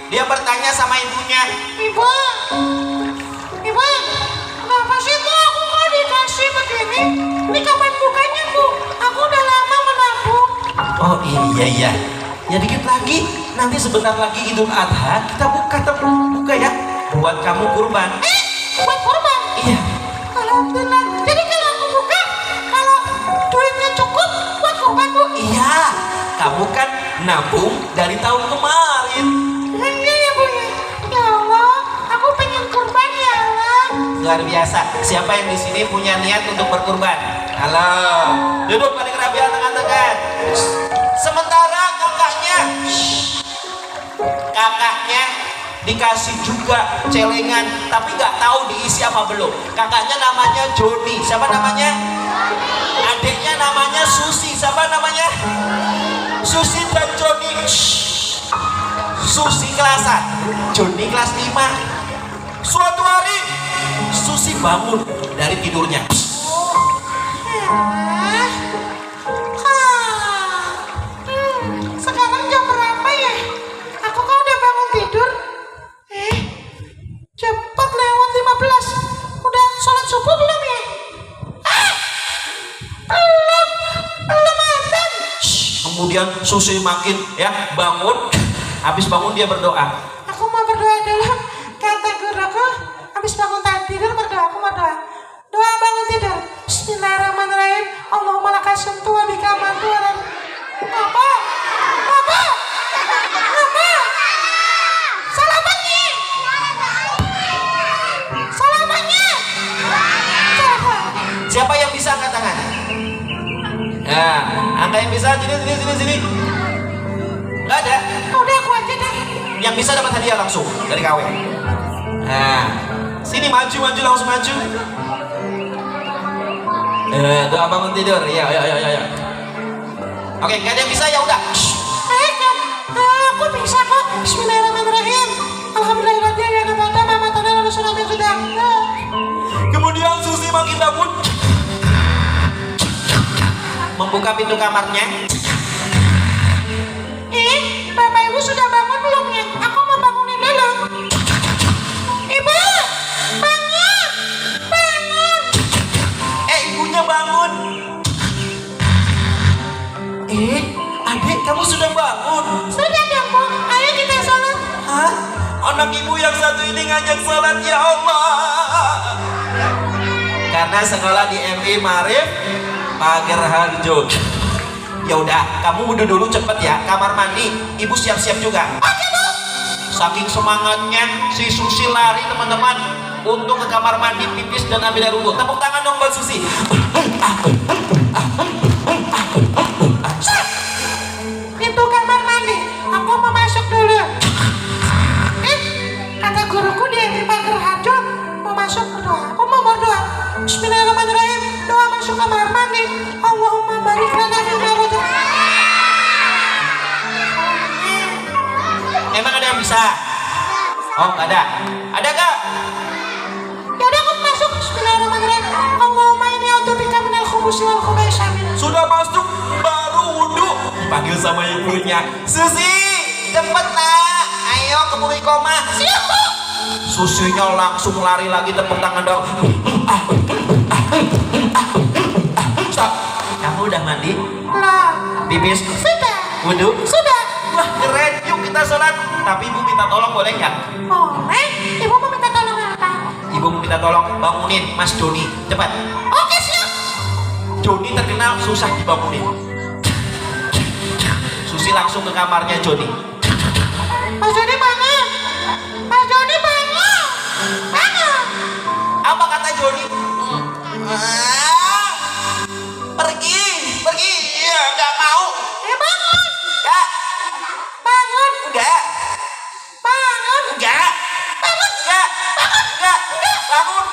dia bertanya sama ibunya, Ibu, kenapa sih Bu aku kok dikasih begini? Ini kapan bukanya Bu? Aku udah lama menabung. oh iya, ya dikit lagi, nanti sebentar lagi Idul Adha kita buka ya, buat kamu kurban. Buat kurban? Iya. Alhamdulillah. Jadi kalau aku buka, kalau duitnya cukup buat kurban Bu? Iya, kamu kan nabung dari tahun kemarin. Iya ya Bu ya. Ya Allah, aku pengen kurban ya Allah. Luar biasa. Siapa yang di sini punya niat untuk berkurban? Halo, duduk paling rapi anteng-antengan. Sementara kakaknya dikasih juga celengan, tapi nggak tahu diisi apa belum. Kakaknya namanya Joni. Siapa namanya? Adiknya namanya Susi. Siapa namanya? Susi dan Joni. Susi kelas 1, Joni kelas 5. Suatu hari Susi bangun dari tidurnya. Sekarang jam berapa ya? Aku kok udah bangun tidur? Cepat lewat 15. Udah sholat subuh belum ya? Belum azan. Kemudian Susi makin bangun. Habis bangun dia berdoa. Aku mau berdoa dulu. Kata guruku, habis bangun tidur berdoa. Aku mau doa. Doa bangun tidur. Bismillahirrahmanirrahim. Allahumma lakasumtu wa bika amantu wa apa? Salamannya. Siapa yang bisa angkat tangan? Nah, angka yang bisa sini. Nggak ada. Udah aku aja deh. Yang bisa dapat hadiah langsung dari KW. Nah, sini maju langsung maju. Doa bangun tidur. Ya. Oke, nggak ada yang bisa ya udah. Aku bisa kok. Bismillahirrahmanirrahim. Alhamdulillahirrahmanirrahim. Kemudian Susi makin bangun, membuka pintu kamarnya. Bapak Ibu sudah bangun belum ya? Aku mau bangunin dulu. Ibu, bangun. Ibunya bangun. Adik, kamu sudah bangun? Sudah dong Bu. Ayo kita sholat. Hah? Anak ibu yang satu ini ngajak sholat, ya Allah. Karena sekolah di MI Marif Pager Harjo. Ya udah, kamu wudhu dulu cepet ya. Kamar mandi, ibu siap-siap juga. Oke Bu. Saking semangatnya si Susi lari teman-teman untuk ke kamar mandi, pipis dan ambil air wudhu. Tepuk tangan dong Mbak Susi. Pintu kamar mandi. Aku mau masuk dulu. Kata guruku di MI Pager Harjo mau masuk berdoa. Aku mau berdoa. Bismillahirrahmanirrahim. Doa masuk kamar mandi. Allahumma barik lana fima razaqtana. Emang ada yang bisa? Oh, nggak ada. Ada gak? Ya udah aku masuk. Bismillahirrahmanirrahim. Allahumma inni a'udzubika minal khubuthi wal khaba'ith. Sudah masuk baru wudhu. Dipanggil sama ibunya. Susi, cepet nak. Ayo ke Iqomah. Siap Bu. Susinya langsung lari lagi, tepuk tangan dong. Stop. Kamu udah mandi? Belum. Pipis? Sudah. Wudhu? Sudah. Wah keren, yuk kita sholat. Tapi ibu minta tolong boleh nggak? Boleh. Ibu mau minta tolong apa? Ibu mau minta tolong bangunin Mas Joni, cepat. Oke, siap. Joni terkenal susah dibangunin. Susi langsung ke kamarnya Joni. Mas Joni bangun. Mas Joni bangun. Bangun. Apa kata Joni? Pergi, pergi. Iya, nggak mau. Bangun. Nggak, Bangun. nggak, Bangun. nggak, Bangun. nggak, nggak, bangun.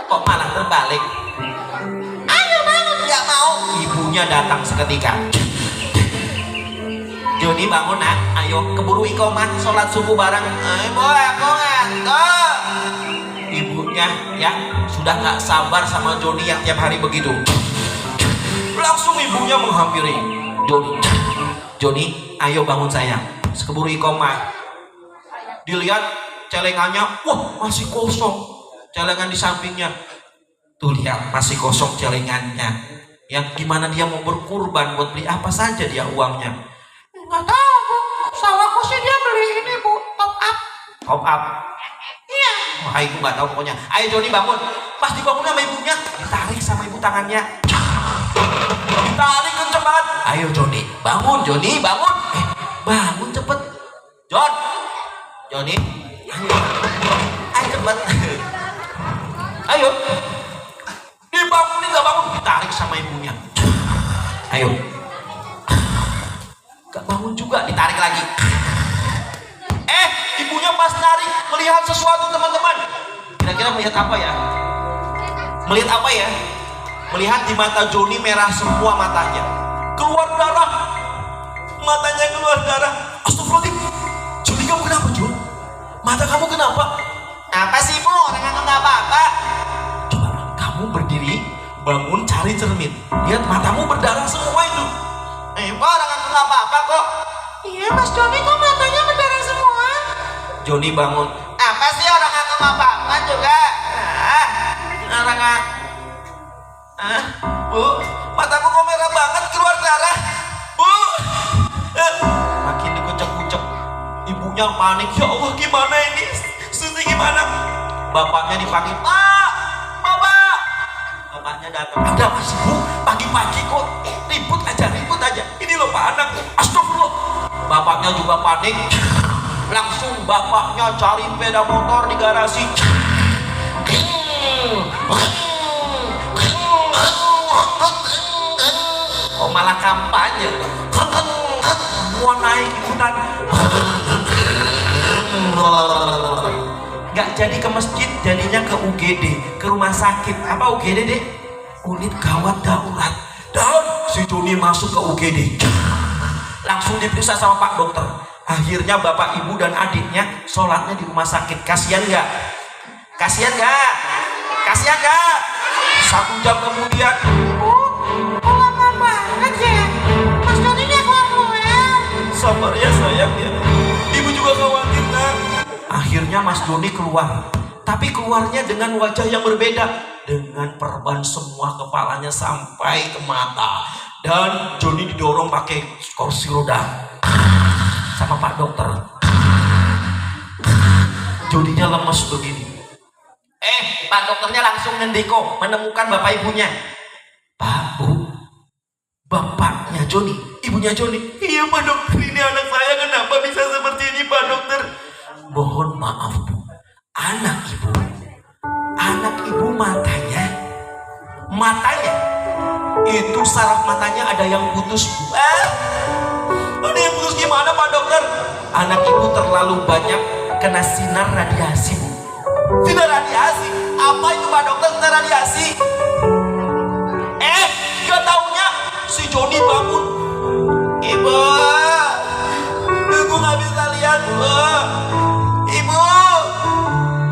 Kok malah terbalik? Ayo bangun. Nggak mau. Ibunya datang seketika. Joni bangun nak, ayo keburu iqomah sholat subuh bareng. Ibu aku ngantuk. Ibunya ya sudah nggak sabar sama Joni yang tiap hari begitu. Langsung ibunya menghampiri Joni. Joni, ayo bangun sayang, keburu iqomah. Dilihat celengannya, wah masih kosong. Celengan di sampingnya, tuh lihat masih kosong celengannya. Yang gimana dia mau berkurban buat beli apa saja dia uangnya? Nggak tahu, Bu. Sawahku sih dia beli ini, Bu. Top up. Top up. Iya. Wah, ibu nggak tahu pokoknya. Ayo Joni bangun. Pas dibangun sama ibunya, ditarik sama ibu tangannya. Ditarik kenceng banget. Ayo Joni, bangun Joni, bangun. Bangun cepet. Joni. Ayo cepet. Ayo. Dibangunin nggak bangun, ditarik sama ibunya. Ayo. Gak bangun juga, ditarik lagi. Ibunya pas narik melihat sesuatu teman-teman. Kira-kira melihat apa ya? Melihat apa ya? Melihat di mata Joni merah semua matanya. Keluar darah. Matanya keluar darah. Astagfirullahaladzim. Joni kamu kenapa Jon? Mata kamu kenapa? Apa sih Bu? Orang nggak apa-apa. Coba kamu berdiri, bangun cari cermin. Lihat matamu berdarah semua itu. Ibu orang nggak apa-apa kok. Iya, Mas Joni kok matanya berdarah semua? Joni bangun. Apa sih orang nggak apa-apa juga? Orang nggak. Bu, mataku kok merah banget keluar darah. Bu, makin dikucek-kucek. Ibunya panik. Ya Allah gimana ini? Susi gimana? Bapaknya dipanggil. Pak, Bapak. Bapaknya datang. Ada apa sih Bu? Pagi-pagi kok ribut aja. Ini loh Pak anak. Astagfirullah. Bapaknya juga panik. Langsung bapaknya cari sepeda motor di garasi. Oh malah kampanye. Semua naik ikutan. Gak jadi ke masjid, jadinya ke UGD, ke rumah sakit. Apa UGD deh? Unit gawat darurat. Dan si Joni masuk ke UGD. Langsung diperiksa sama Pak Dokter. Akhirnya bapak ibu dan adiknya sholatnya di rumah sakit. Kasihan nggak? Kasihan nggak? Kasihan nggak? 1 jam kemudian. Kok lama banget ya? Mas Joni nya keluar. Sabar ya sayang ya. Ibu juga khawatir nak. Akhirnya Mas Joni keluar. Tapi keluarnya dengan wajah yang berbeda. Dengan perban semua kepalanya sampai ke mata. Dan Joni didorong pakai kursi roda sama Pak Dokter. Joninya lemes begini. Pak Dokternya langsung ngendiko menemukan bapak ibunya. Pak Bu, bapaknya Joni, ibunya Joni. Iya Pak Dokter, ini anak saya kenapa bisa seperti ini Pak Dokter? Mohon maaf Bu, anak ibu matanya itu saraf matanya ada yang putus Bu. Ada yang putus gimana Pak Dokter? Anak ibu terlalu banyak kena sinar radiasi Bu. Sinar radiasi? Apa itu Pak Dokter sinar radiasi? Gak taunya si Joni bangun. Ibu, aku gak bisa lihat Bu. Ibu.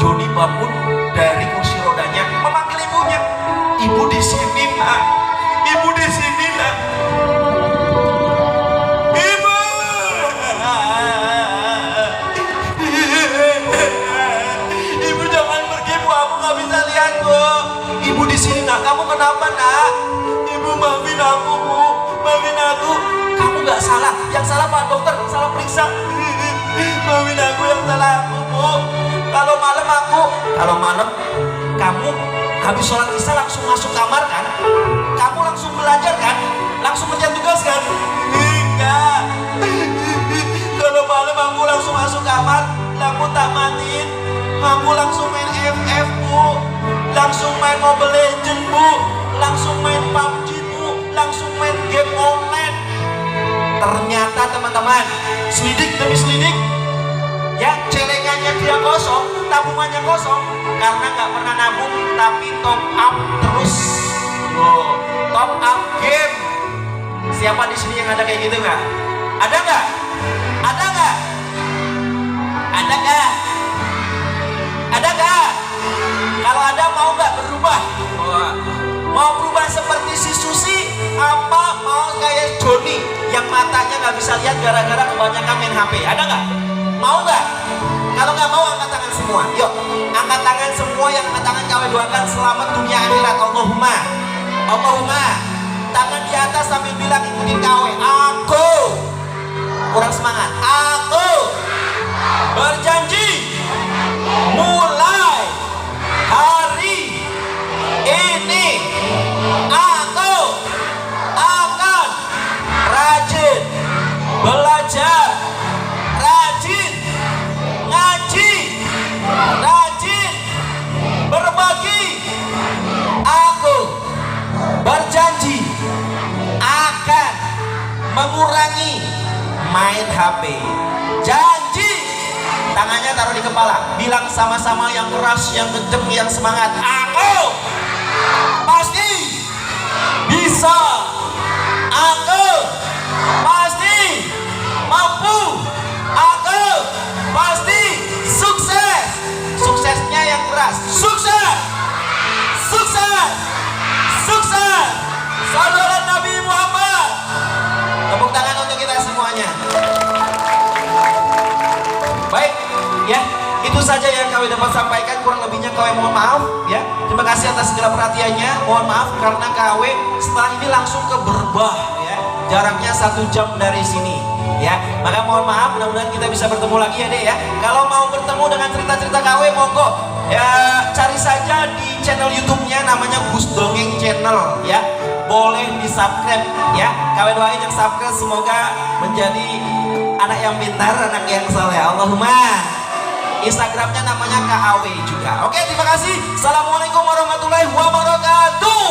Joni bangun dari kursi rodanya memanggil ibunya. Ibu di sini nak. Ibu di sini nak. Ibu. bisa. Maafin aku yang salah aku, Bu. Kalau malam kamu habis sholat isya langsung masuk kamar kan? Kamu langsung belajar kan? Langsung kerja tugas kan? Enggak. Kalau malam aku langsung masuk kamar, aku tak matiin. Aku langsung main FF, Bu. Langsung main Mobile Legends, Bu. Langsung main PUBG, Bu. Langsung main game online. Ternyata teman-teman, selidik demi selidik, ya celengannya dia kosong, tabungannya kosong, karena nggak pernah nabung, tapi top up terus. Oh, top up game. Siapa di sini yang ada kayak gitu nggak? Ada nggak? Ada nggak? Ada nggak? Ada nggak? Kalau ada mau nggak berubah? Oh, mau berubah seperti si Susi? Apa mau kayak Joni yang matanya nggak bisa lihat gara-gara kebanyakan main HP? Ada nggak? Mau nggak? Kalau nggak mau angkat tangan semua. Yuk, angkat tangan semua yang angkat tangan kami doakan selamat dunia akhirat. Allahumma, Allahumma. Tangan di atas sambil bilang ikutin KW. Aku kurang semangat. Aku berjanji mulai hari ini aku akan rajin belajar, rajin ngaji, rajin berbagi. Aku berjanji akan mengurangi main HP. Janji. Tangannya taruh di kepala, bilang sama-sama yang keras, yang kenceng, yang semangat. Aku pasti bisa. Aku pasti mampu. Aku pasti sukses. Suksesnya yang keras. Sukses. Sukses. Sukses. Saudara Nabi Muhammad. Tepuk tangan untuk kita semuanya. Baik, ya, itu saja yang kami dapat sampaikan. Kurang lebihnya kami mohon maaf, ya. Terima kasih atas segala perhatiannya. Mohon maaf karena KW setelah ini langsung ke Berbah, ya. Jaraknya 1 jam dari sini, ya. Maka mohon maaf, mudah-mudahan kita bisa bertemu lagi ya, Dek, ya. Kalau mau bertemu dengan cerita-cerita KW, monggo. Ya, cari saja di channel YouTube-nya, namanya Gus Dongeng Channel, ya. Boleh di-subscribe, ya. KW doain yang subscribe semoga menjadi anak yang pintar, anak yang soleh. Allahumma. Instagramnya namanya KAW juga. Oke, terima kasih. Assalamualaikum warahmatullahi wabarakatuh.